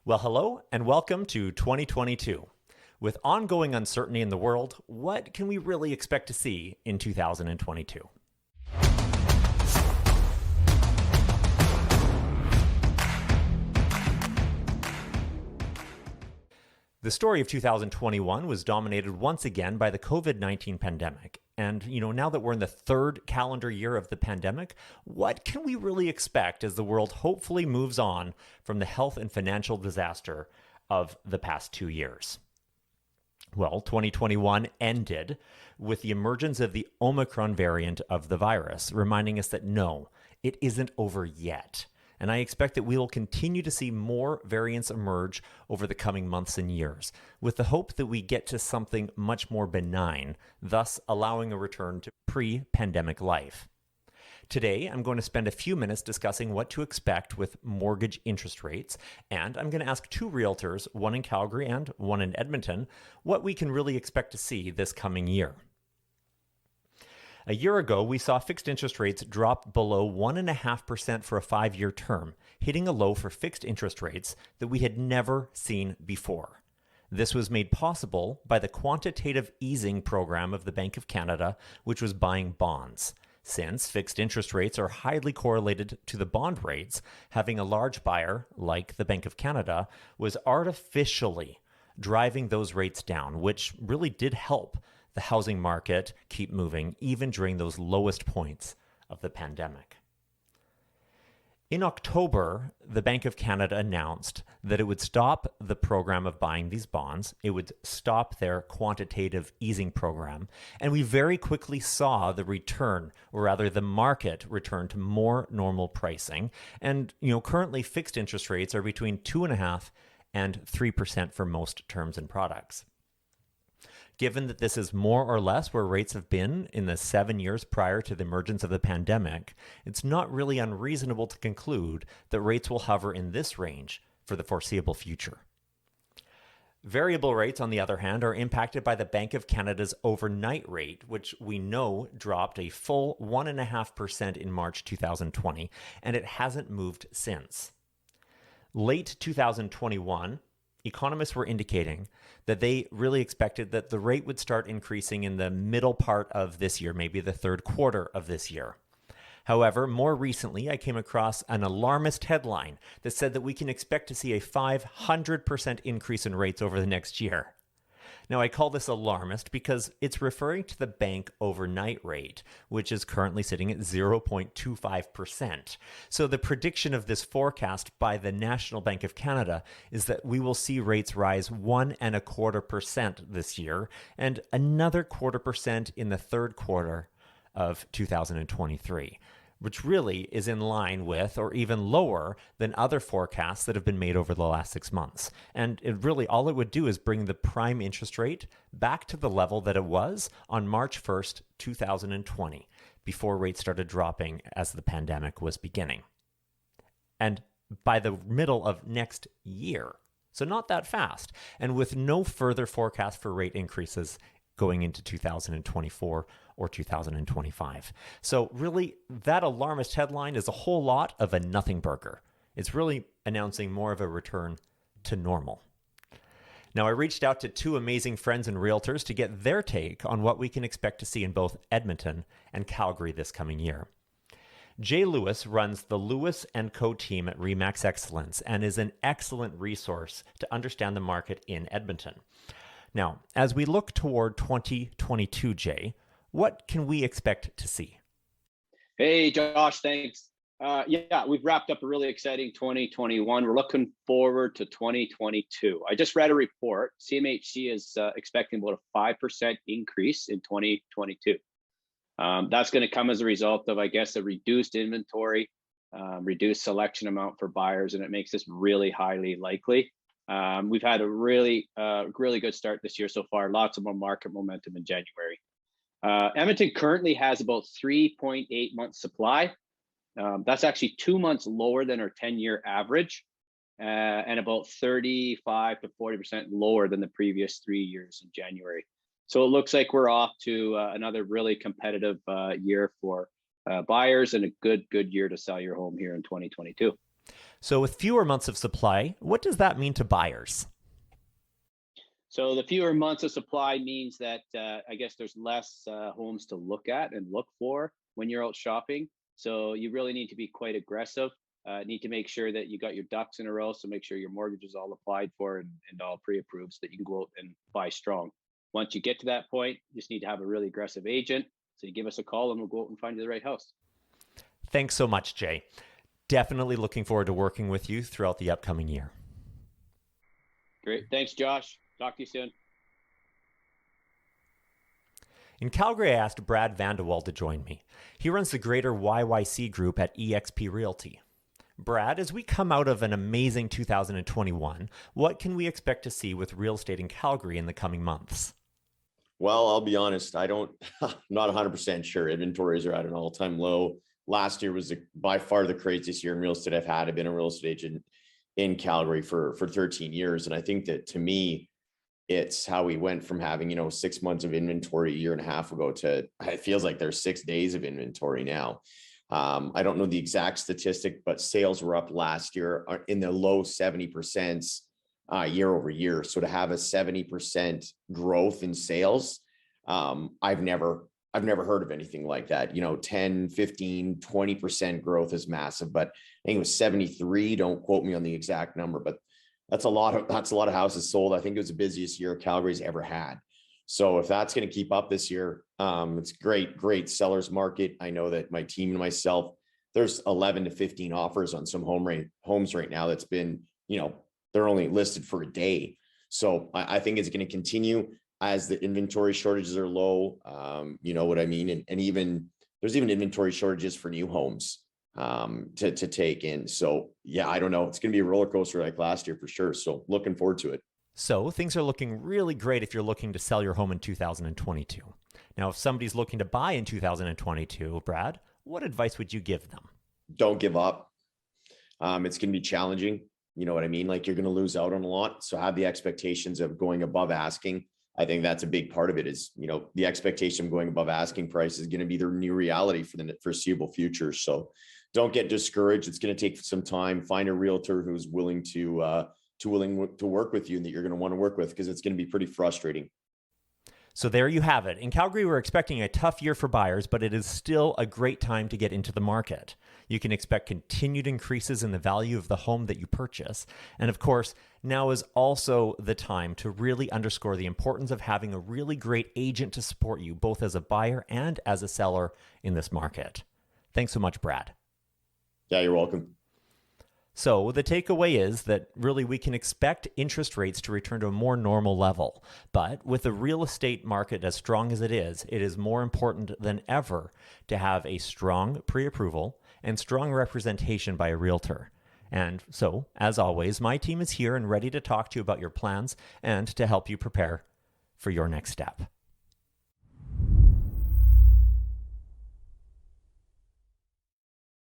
Well, hello and welcome to 2022. With ongoing uncertainty in the world, what can we really expect to see in 2022? The story of 2021 was dominated once again by the COVID-19 pandemic. And, now that we're in the third calendar year of the pandemic, what can we really expect as the world hopefully moves on from the health and financial disaster of the past 2 years? Well, 2021 ended with the emergence of the Omicron variant of the virus, reminding us that no, it isn't over yet. And I expect that we will continue to see more variants emerge over the coming months and years, with the hope that we get to something much more benign, thus allowing a return to pre-pandemic life. Today, I'm going to spend a few minutes discussing what to expect with mortgage interest rates, and I'm going to ask two realtors, one in Calgary and one in Edmonton, what we can really expect to see this coming year. A year ago, we saw fixed interest rates drop below 1.5% for a 5-year term, hitting a low for fixed interest rates that we had never seen before. This was made possible by the Quantitative Easing program of the Bank of Canada, which was buying bonds. Since fixed interest rates are highly correlated to the bond rates, having a large buyer, like the Bank of Canada, was artificially driving those rates down, which really did help the housing market keep moving, even during those lowest points of the pandemic. In October, the Bank of Canada announced that it would stop the program of buying these bonds. It would stop their quantitative easing program. And we very quickly saw the return, or rather the market return to more normal pricing. And, currently fixed interest rates are between 2.5% and 3% for most terms and products. Given that this is more or less where rates have been in the 7 years prior to the emergence of the pandemic, it's not really unreasonable to conclude that rates will hover in this range for the foreseeable future. Variable rates, on the other hand, are impacted by the Bank of Canada's overnight rate, which we know dropped a full 1.5% in March 2020, and it hasn't moved since. Late 2021, economists were indicating that they really expected that the rate would start increasing in the middle part of this year, maybe the third quarter of this year. However, more recently, I came across an alarmist headline that said that we can expect to see a 500% increase in rates over the next year. Now, I call this alarmist because it's referring to the bank overnight rate, which is currently sitting at 0.25%. So the prediction of this forecast by the National Bank of Canada is that we will see rates rise 1.25% this year and another 0.25% in the third quarter of 2023. Which really is in line with or even lower than other forecasts that have been made over the last 6 months. And all it would do is bring the prime interest rate back to the level that it was on March 1st, 2020, before rates started dropping as the pandemic was beginning. And by the middle of next year, so not that fast, and with no further forecast for rate increases going into 2024 or 2025. So really, that alarmist headline is a whole lot of a nothing burger. It's really announcing more of a return to normal. Now, I reached out to two amazing friends and realtors to get their take on what we can expect to see in both Edmonton and Calgary this coming year. Jay Lewis runs the Lewis & Co. team at Remax Excellence and is an excellent resource to understand the market in Edmonton. Now, as we look toward 2022, Jay, what can we expect to see? Hey, Josh, thanks. We've wrapped up a really exciting 2021. We're looking forward to 2022. I just read a report. CMHC is expecting about a 5% increase in 2022. That's going to come as a result of, a reduced inventory, reduced selection amount for buyers, and it makes this really highly likely. We've had a really good start this year so far. Lots of more market momentum in January. Edmonton currently has about 3.8 months supply. That's actually 2 months lower than our 10-year average, and about 35 to 40% lower than the previous 3 years in January. So it looks like we're off to another really competitive year for buyers and a good year to sell your home here in 2022. So, with fewer months of supply, what does that mean to buyers? So the fewer months of supply means that I guess there's less homes to look at and look for when you're out shopping. So you really need to be quite aggressive. Need to make sure that you got your ducks in a row. So make sure your mortgage is all applied for and all pre-approved so that you can go out and buy strong. Once you get to that point, you just need to have a really aggressive agent. So you give us a call and we'll go out and find you the right house. Thanks so much, Jay. Definitely looking forward to working with you throughout the upcoming year. Great. Thanks, Josh. Talk to you soon. In Calgary, I asked Brad Vandewald to join me. He runs the greater YYC group at eXp Realty. Brad, as we come out of an amazing 2021, what can we expect to see with real estate in Calgary in the coming months? Well, I'll be honest, I'm not 100% sure. Inventories are at an all-time low. Last year was by far the craziest year in real estate I've had. I've been a real estate agent in Calgary for 13 years. And I think that to me, it's how we went from having, 6 months of inventory a year and a half ago to it feels like there's 6 days of inventory now. I don't know the exact statistic, but sales were up last year in the low 70% year over year. So to have a 70% growth in sales, I've never heard of anything like that. 10, 15, 20% growth is massive, but I think it was 73. Don't quote me on the exact number, but that's a lot of houses sold. I think it was the busiest year Calgary's ever had. So if that's going to keep up this year, it's great seller's market. I know that my team and myself, there's 11 to 15 offers on some homes right now. That's been, they're only listed for a day. So I think it's going to continue as the inventory shortages are low. You know what I mean? And even there's even inventory shortages for new homes to take in. So yeah, I don't know. It's going to be a roller coaster like last year for sure. So looking forward to it. So things are looking really great if you're looking to sell your home in 2022. Now, if somebody's looking to buy in 2022, Brad, what advice would you give them? Don't give up. It's going to be challenging. You know what I mean? Like you're going to lose out on a lot. So have the expectations of going above asking. I think that's a big part of it is, the expectation of going above asking price is going to be the new reality for the foreseeable future. So don't get discouraged. It's going to take some time. Find a realtor who's willing to work with you and that you're going to want to work with, because it's going to be pretty frustrating. So there you have it. In Calgary, we're expecting a tough year for buyers, but it is still a great time to get into the market. You can expect continued increases in the value of the home that you purchase. And of course, now is also the time to really underscore the importance of having a really great agent to support you, both as a buyer and as a seller in this market. Thanks so much, Brad. Yeah, you're welcome. So the takeaway is that really we can expect interest rates to return to a more normal level. But with the real estate market as strong as it is more important than ever to have a strong pre-approval and strong representation by a realtor. And so, as always, my team is here and ready to talk to you about your plans and to help you prepare for your next step.